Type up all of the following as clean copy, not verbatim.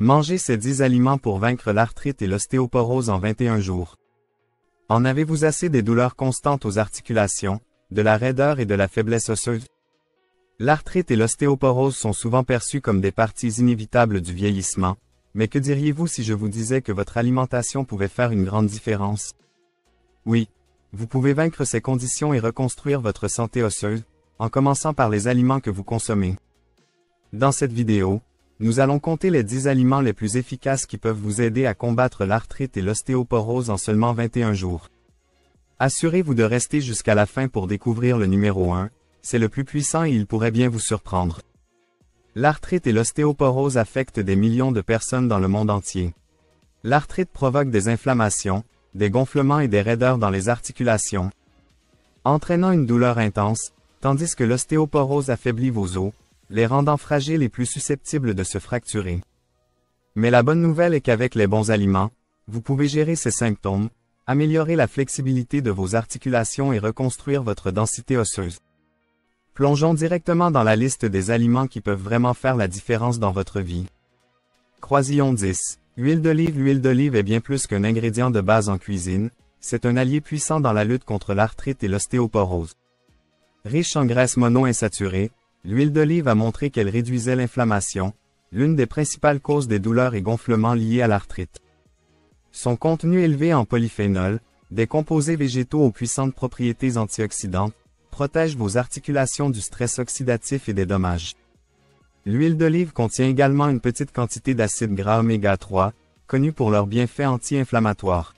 Mangez ces 10 aliments pour vaincre l'arthrite et l'ostéoporose en 21 jours. En avez-vous assez des douleurs constantes aux articulations, de la raideur et de la faiblesse osseuse? L'arthrite et l'ostéoporose sont souvent perçus comme des parties inévitables du vieillissement, mais que diriez-vous si je vous disais que votre alimentation pouvait faire une grande différence? Oui, vous pouvez vaincre ces conditions et reconstruire votre santé osseuse, en commençant par les aliments que vous consommez. Dans cette vidéo, nous allons compter les 10 aliments les plus efficaces qui peuvent vous aider à combattre l'arthrite et l'ostéoporose en seulement 21 jours. Assurez-vous de rester jusqu'à la fin pour découvrir le numéro 1, c'est le plus puissant et il pourrait bien vous surprendre. L'arthrite et l'ostéoporose affectent des millions de personnes dans le monde entier. L'arthrite provoque des inflammations, des gonflements et des raideurs dans les articulations, entraînant une douleur intense, tandis que l'ostéoporose affaiblit vos os, les rendant fragiles et plus susceptibles de se fracturer. Mais la bonne nouvelle est qu'avec les bons aliments, vous pouvez gérer ces symptômes, améliorer la flexibilité de vos articulations et reconstruire votre densité osseuse. Plongeons directement dans la liste des aliments qui peuvent vraiment faire la différence dans votre vie. Croisillon 10. Huile d'olive. L'huile d'olive est bien plus qu'un ingrédient de base en cuisine, c'est un allié puissant dans la lutte contre l'arthrite et l'ostéoporose. Riche en graisses monoinsaturées, l'huile d'olive a montré qu'elle réduisait l'inflammation, l'une des principales causes des douleurs et gonflements liés à l'arthrite. Son contenu élevé en polyphénols, des composés végétaux aux puissantes propriétés antioxydantes, protège vos articulations du stress oxydatif et des dommages. L'huile d'olive contient également une petite quantité d'acides gras oméga 3, connus pour leurs bienfaits anti-inflammatoires.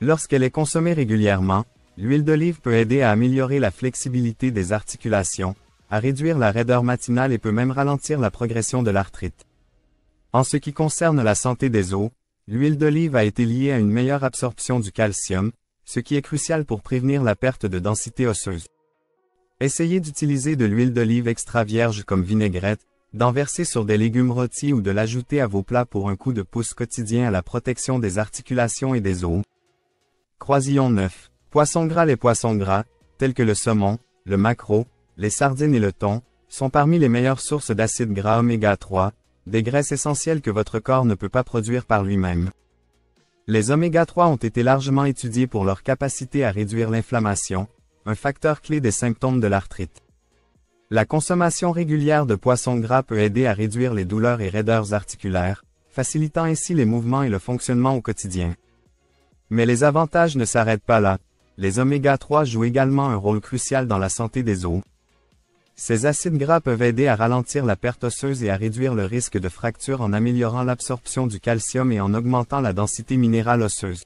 Lorsqu'elle est consommée régulièrement, l'huile d'olive peut aider à améliorer la flexibilité des articulations, à réduire la raideur matinale et peut même ralentir la progression de l'arthrite. En ce qui concerne la santé des os, l'huile d'olive a été liée à une meilleure absorption du calcium, ce qui est crucial pour prévenir la perte de densité osseuse. Essayez d'utiliser de l'huile d'olive extra vierge comme vinaigrette, d'en verser sur des légumes rôtis ou de l'ajouter à vos plats pour un coup de pouce quotidien à la protection des articulations et des os. Croisillon 9. Poissons gras. Les poissons gras, tels que le saumon, le maquereau, les sardines et le thon, sont parmi les meilleures sources d'acides gras oméga 3, des graisses essentielles que votre corps ne peut pas produire par lui-même. Les oméga 3 ont été largement étudiés pour leur capacité à réduire l'inflammation, un facteur clé des symptômes de l'arthrite. La consommation régulière de poissons gras peut aider à réduire les douleurs et raideurs articulaires, facilitant ainsi les mouvements et le fonctionnement au quotidien. Mais les avantages ne s'arrêtent pas là. Les oméga 3 jouent également un rôle crucial dans la santé des os. Ces acides gras peuvent aider à ralentir la perte osseuse et à réduire le risque de fracture en améliorant l'absorption du calcium et en augmentant la densité minérale osseuse.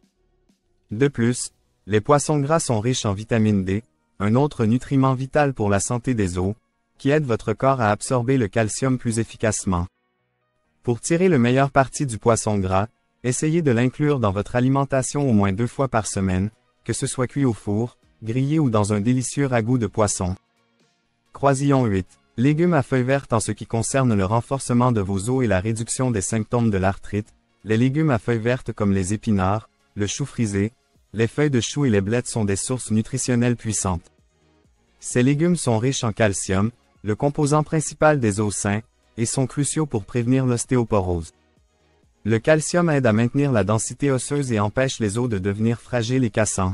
De plus, les poissons gras sont riches en vitamine D, un autre nutriment vital pour la santé des os, qui aide votre corps à absorber le calcium plus efficacement. Pour tirer le meilleur parti du poisson gras, essayez de l'inclure dans votre alimentation au moins 2 fois par semaine, que ce soit cuit au four, grillé ou dans un délicieux ragoût de poisson. Croisillon 8. Légumes à feuilles vertes. En ce qui concerne le renforcement de vos os et la réduction des symptômes de l'arthrite, les légumes à feuilles vertes comme les épinards, le chou frisé, les feuilles de chou et les blettes sont des sources nutritionnelles puissantes. Ces légumes sont riches en calcium, le composant principal des os sains, et sont cruciaux pour prévenir l'ostéoporose. Le calcium aide à maintenir la densité osseuse et empêche les os de devenir fragiles et cassants.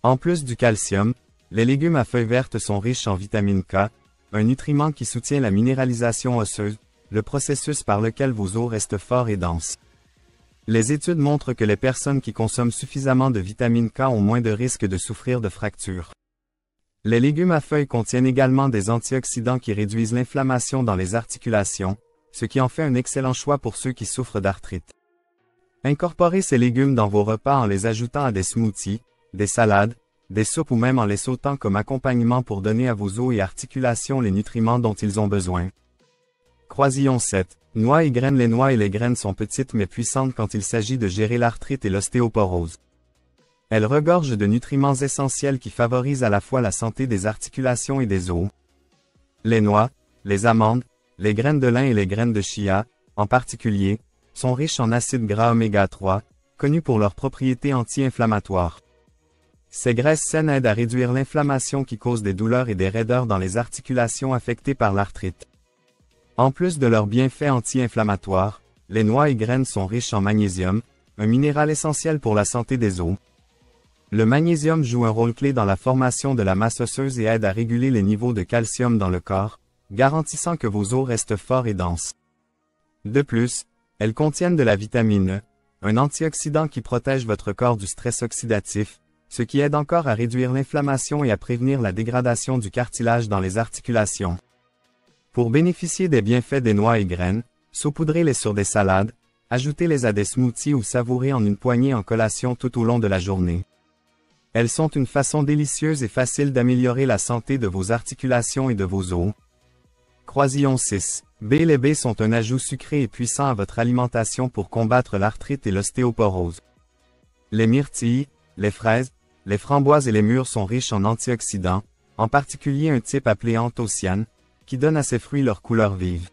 En plus du calcium, les légumes à feuilles vertes sont riches en vitamine K, un nutriment qui soutient la minéralisation osseuse, le processus par lequel vos os restent forts et denses. Les études montrent que les personnes qui consomment suffisamment de vitamine K ont moins de risques de souffrir de fractures. Les légumes à feuilles contiennent également des antioxydants qui réduisent l'inflammation dans les articulations, ce qui en fait un excellent choix pour ceux qui souffrent d'arthrite. Incorporez ces légumes dans vos repas en les ajoutant à des smoothies, des salades, des soupes ou même en les sautant comme accompagnement pour donner à vos os et articulations les nutriments dont ils ont besoin. Croisillon 7. Noix et graines. Les noix et les graines sont petites mais puissantes quand il s'agit de gérer l'arthrite et l'ostéoporose. Elles regorgent de nutriments essentiels qui favorisent à la fois la santé des articulations et des os. Les noix, les amandes, les graines de lin et les graines de chia, en particulier, sont riches en acides gras oméga 3, connus pour leurs propriétés anti-inflammatoires. Ces graisses saines aident à réduire l'inflammation qui cause des douleurs et des raideurs dans les articulations affectées par l'arthrite. En plus de leurs bienfaits anti-inflammatoires, les noix et graines sont riches en magnésium, un minéral essentiel pour la santé des os. Le magnésium joue un rôle clé dans la formation de la masse osseuse et aide à réguler les niveaux de calcium dans le corps, garantissant que vos os restent forts et denses. De plus, elles contiennent de la vitamine E, un antioxydant qui protège votre corps du stress oxydatif, ce qui aide encore à réduire l'inflammation et à prévenir la dégradation du cartilage dans les articulations. Pour bénéficier des bienfaits des noix et graines, saupoudrez-les sur des salades, ajoutez-les à des smoothies ou savourez en une poignée en collation tout au long de la journée. Elles sont une façon délicieuse et facile d'améliorer la santé de vos articulations et de vos os. Croisillon 6. Les baies sont un ajout sucré et puissant à votre alimentation pour combattre l'arthrite et l'ostéoporose. Les myrtilles, les fraises, les framboises et les mûres sont riches en antioxydants, en particulier un type appelé anthocyanes, qui donne à ces fruits leur couleur vive.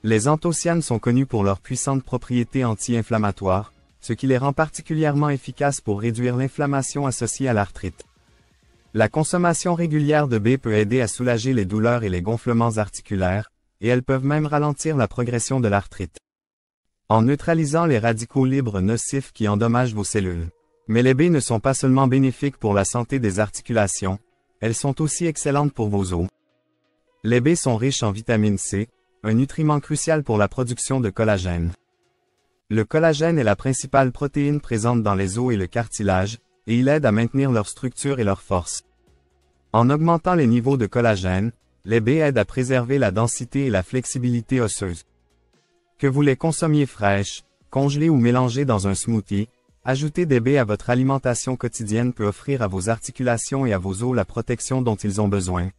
Les anthocyanes sont connus pour leurs puissantes propriétés anti-inflammatoires, ce qui les rend particulièrement efficaces pour réduire l'inflammation associée à l'arthrite. La consommation régulière de baies peut aider à soulager les douleurs et les gonflements articulaires, et elles peuvent même ralentir la progression de l'arthrite, en neutralisant les radicaux libres nocifs qui endommagent vos cellules. Mais les baies ne sont pas seulement bénéfiques pour la santé des articulations, elles sont aussi excellentes pour vos os. Les baies sont riches en vitamine C, un nutriment crucial pour la production de collagène. Le collagène est la principale protéine présente dans les os et le cartilage, et il aide à maintenir leur structure et leur force. En augmentant les niveaux de collagène, les baies aident à préserver la densité et la flexibilité osseuse. Que vous les consommiez fraîches, congelées ou mélangées dans un smoothie, ajouter des baies à votre alimentation quotidienne peut offrir à vos articulations et à vos os la protection dont ils ont besoin.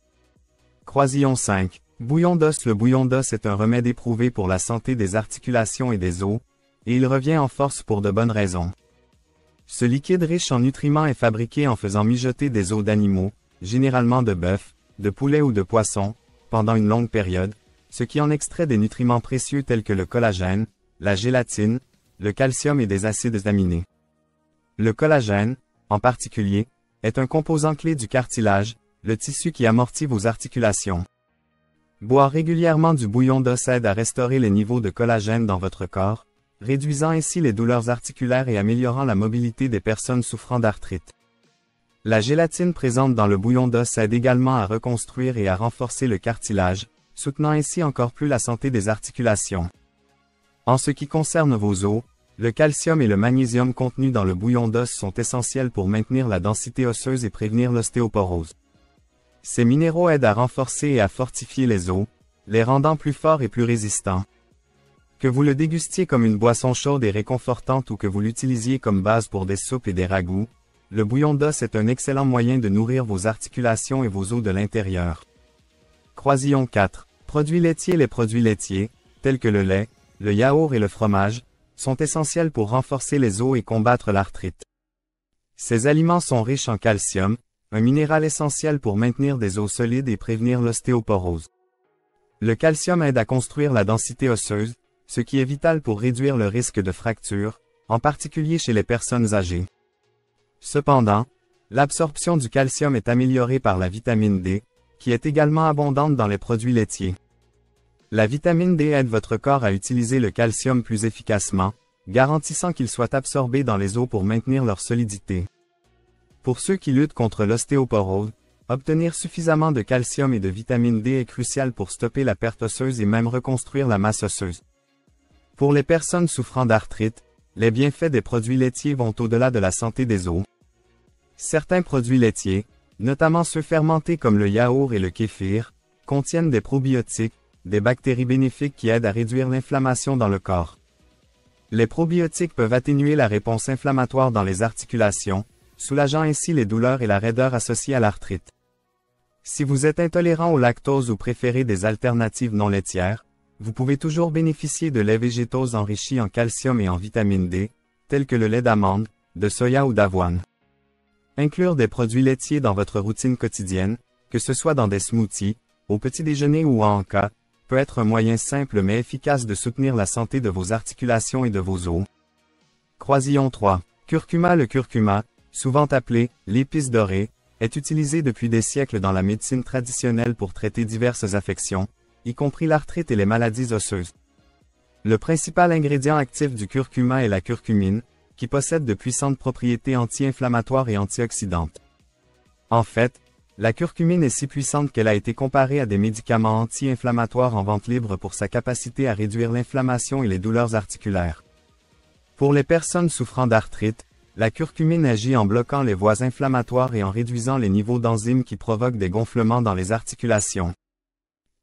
Croisillon 5. Bouillon d'os. Le bouillon d'os est un remède éprouvé pour la santé des articulations et des os, et il revient en force pour de bonnes raisons. Ce liquide riche en nutriments est fabriqué en faisant mijoter des os d'animaux, généralement de bœuf, de poulet ou de poisson, pendant une longue période, ce qui en extrait des nutriments précieux tels que le collagène, la gélatine, le calcium et des acides aminés. Le collagène, en particulier, est un composant clé du cartilage, le tissu qui amortit vos articulations. Boire régulièrement du bouillon d'os aide à restaurer les niveaux de collagène dans votre corps, réduisant ainsi les douleurs articulaires et améliorant la mobilité des personnes souffrant d'arthrite. La gélatine présente dans le bouillon d'os aide également à reconstruire et à renforcer le cartilage, soutenant ainsi encore plus la santé des articulations. En ce qui concerne vos os, le calcium et le magnésium contenus dans le bouillon d'os sont essentiels pour maintenir la densité osseuse et prévenir l'ostéoporose. Ces minéraux aident à renforcer et à fortifier les os, les rendant plus forts et plus résistants. Que vous le dégustiez comme une boisson chaude et réconfortante ou que vous l'utilisiez comme base pour des soupes et des ragoûts, le bouillon d'os est un excellent moyen de nourrir vos articulations et vos os de l'intérieur. Croisillon 4. Produits laitiers. Les produits laitiers, tels que le lait, le yaourt et le fromage, sont essentiels pour renforcer les os et combattre l'arthrite. Ces aliments sont riches en calcium, un minéral essentiel pour maintenir des os solides et prévenir l'ostéoporose. Le calcium aide à construire la densité osseuse, ce qui est vital pour réduire le risque de fracture, en particulier chez les personnes âgées. Cependant, l'absorption du calcium est améliorée par la vitamine D, qui est également abondante dans les produits laitiers. La vitamine D aide votre corps à utiliser le calcium plus efficacement, garantissant qu'il soit absorbé dans les os pour maintenir leur solidité. Pour ceux qui luttent contre l'ostéoporose, obtenir suffisamment de calcium et de vitamine D est crucial pour stopper la perte osseuse et même reconstruire la masse osseuse. Pour les personnes souffrant d'arthrite, les bienfaits des produits laitiers vont au-delà de la santé des os. Certains produits laitiers, notamment ceux fermentés comme le yaourt et le kéfir, contiennent des probiotiques, des bactéries bénéfiques qui aident à réduire l'inflammation dans le corps. Les probiotiques peuvent atténuer la réponse inflammatoire dans les articulations, soulageant ainsi les douleurs et la raideur associées à l'arthrite. Si vous êtes intolérant au lactose ou préférez des alternatives non laitières, vous pouvez toujours bénéficier de laits végétaux enrichis en calcium et en vitamine D, tels que le lait d'amande, de soya ou d'avoine. Inclure des produits laitiers dans votre routine quotidienne, que ce soit dans des smoothies, au petit déjeuner ou en cas, peut être un moyen simple mais efficace de soutenir la santé de vos articulations et de vos os. Croisillon 3. Curcuma. Le curcuma, souvent appelé l'épice dorée, est utilisé depuis des siècles dans la médecine traditionnelle pour traiter diverses affections, y compris l'arthrite et les maladies osseuses. Le principal ingrédient actif du curcuma est la curcumine, qui possède de puissantes propriétés anti-inflammatoires et antioxydantes. En fait, la curcumine est si puissante qu'elle a été comparée à des médicaments anti-inflammatoires en vente libre pour sa capacité à réduire l'inflammation et les douleurs articulaires. Pour les personnes souffrant d'arthrite, la curcumine agit en bloquant les voies inflammatoires et en réduisant les niveaux d'enzymes qui provoquent des gonflements dans les articulations.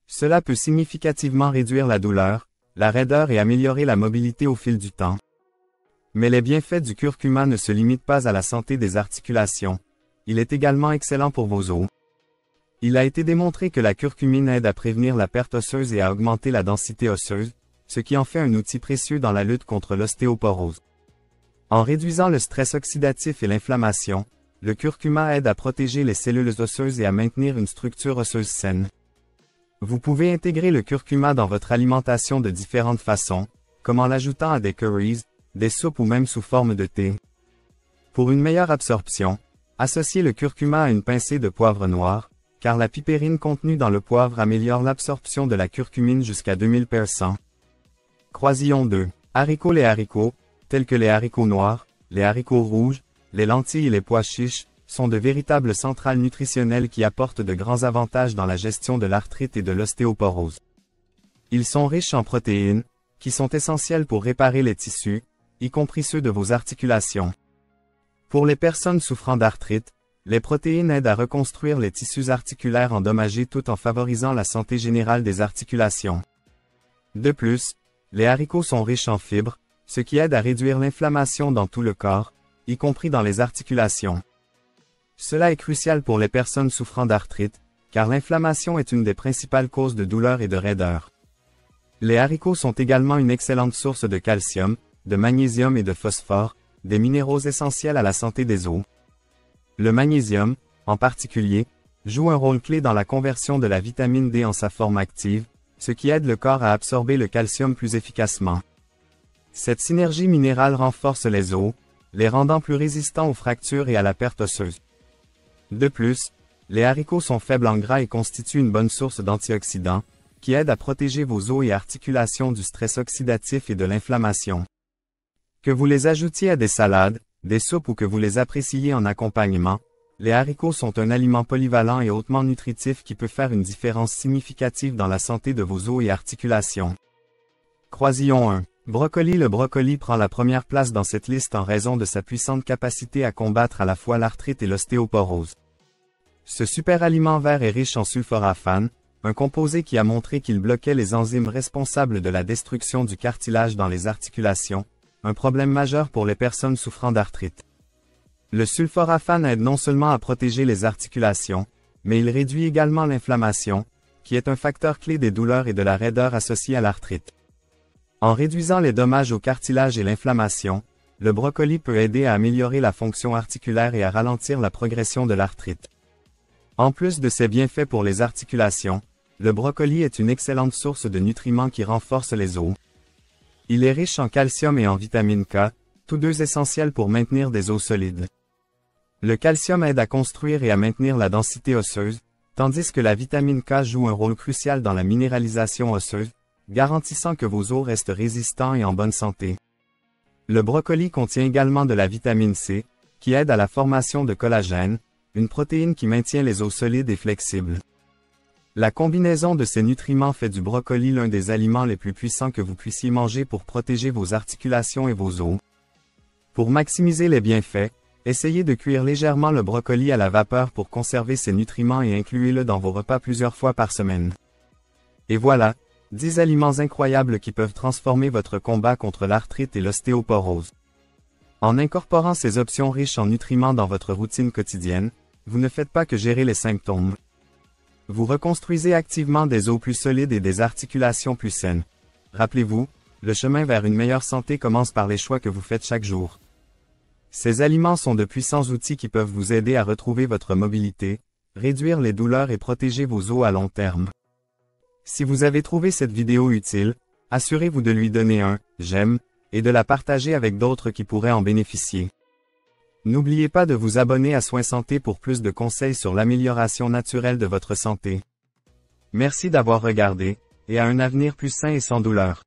Cela peut significativement réduire la douleur, la raideur et améliorer la mobilité au fil du temps. Mais les bienfaits du curcuma ne se limitent pas à la santé des articulations. Il est également excellent pour vos os. Il a été démontré que la curcumine aide à prévenir la perte osseuse et à augmenter la densité osseuse, ce qui en fait un outil précieux dans la lutte contre l'ostéoporose. En réduisant le stress oxydatif et l'inflammation, le curcuma aide à protéger les cellules osseuses et à maintenir une structure osseuse saine. Vous pouvez intégrer le curcuma dans votre alimentation de différentes façons, comme en l'ajoutant à des curries, des soupes ou même sous forme de thé. Pour une meilleure absorption, associez le curcuma à une pincée de poivre noir, car la pipérine contenue dans le poivre améliore l'absorption de la curcumine jusqu'à 2000%. Croisillon 2. Haricots. Les haricots, tels que les haricots noirs, les haricots rouges, les lentilles et les pois chiches, sont de véritables centrales nutritionnelles qui apportent de grands avantages dans la gestion de l'arthrite et de l'ostéoporose. Ils sont riches en protéines, qui sont essentielles pour réparer les tissus, y compris ceux de vos articulations. Pour les personnes souffrant d'arthrite, les protéines aident à reconstruire les tissus articulaires endommagés tout en favorisant la santé générale des articulations. De plus, les haricots sont riches en fibres, ce qui aide à réduire l'inflammation dans tout le corps, y compris dans les articulations. Cela est crucial pour les personnes souffrant d'arthrite, car l'inflammation est une des principales causes de douleur et de raideur. Les haricots sont également une excellente source de calcium, de magnésium et de phosphore, des minéraux essentiels à la santé des os. Le magnésium, en particulier, joue un rôle clé dans la conversion de la vitamine D en sa forme active, ce qui aide le corps à absorber le calcium plus efficacement. Cette synergie minérale renforce les os, les rendant plus résistants aux fractures et à la perte osseuse. De plus, les haricots sont faibles en gras et constituent une bonne source d'antioxydants, qui aident à protéger vos os et articulations du stress oxydatif et de l'inflammation. Que vous les ajoutiez à des salades, des soupes ou que vous les appréciez en accompagnement, les haricots sont un aliment polyvalent et hautement nutritif qui peut faire une différence significative dans la santé de vos os et articulations. Croisillon 1. Brocoli. Le brocoli prend la première place dans cette liste en raison de sa puissante capacité à combattre à la fois l'arthrite et l'ostéoporose. Ce super aliment vert est riche en sulforaphane, un composé qui a montré qu'il bloquait les enzymes responsables de la destruction du cartilage dans les articulations, un problème majeur pour les personnes souffrant d'arthrite. Le sulforaphane aide non seulement à protéger les articulations, mais il réduit également l'inflammation, qui est un facteur clé des douleurs et de la raideur associée à l'arthrite. En réduisant les dommages au cartilage et l'inflammation, le brocoli peut aider à améliorer la fonction articulaire et à ralentir la progression de l'arthrite. En plus de ses bienfaits pour les articulations, le brocoli est une excellente source de nutriments qui renforcent les os. Il est riche en calcium et en vitamine K, tous deux essentiels pour maintenir des os solides. Le calcium aide à construire et à maintenir la densité osseuse, tandis que la vitamine K joue un rôle crucial dans la minéralisation osseuse, garantissant que vos os restent résistants et en bonne santé. Le brocoli contient également de la vitamine C, qui aide à la formation de collagène, une protéine qui maintient les os solides et flexibles. La combinaison de ces nutriments fait du brocoli l'un des aliments les plus puissants que vous puissiez manger pour protéger vos articulations et vos os. Pour maximiser les bienfaits, essayez de cuire légèrement le brocoli à la vapeur pour conserver ses nutriments et incluez-le dans vos repas plusieurs fois par semaine. Et voilà, 10 aliments incroyables qui peuvent transformer votre combat contre l'arthrite et l'ostéoporose. En incorporant ces options riches en nutriments dans votre routine quotidienne, vous ne faites pas que gérer les symptômes. Vous reconstruisez activement des os plus solides et des articulations plus saines. Rappelez-vous, le chemin vers une meilleure santé commence par les choix que vous faites chaque jour. Ces aliments sont de puissants outils qui peuvent vous aider à retrouver votre mobilité, réduire les douleurs et protéger vos os à long terme. Si vous avez trouvé cette vidéo utile, assurez-vous de lui donner un « j'aime » et de la partager avec d'autres qui pourraient en bénéficier. N'oubliez pas de vous abonner à Soins Santé pour plus de conseils sur l'amélioration naturelle de votre santé. Merci d'avoir regardé, et à un avenir plus sain et sans douleur.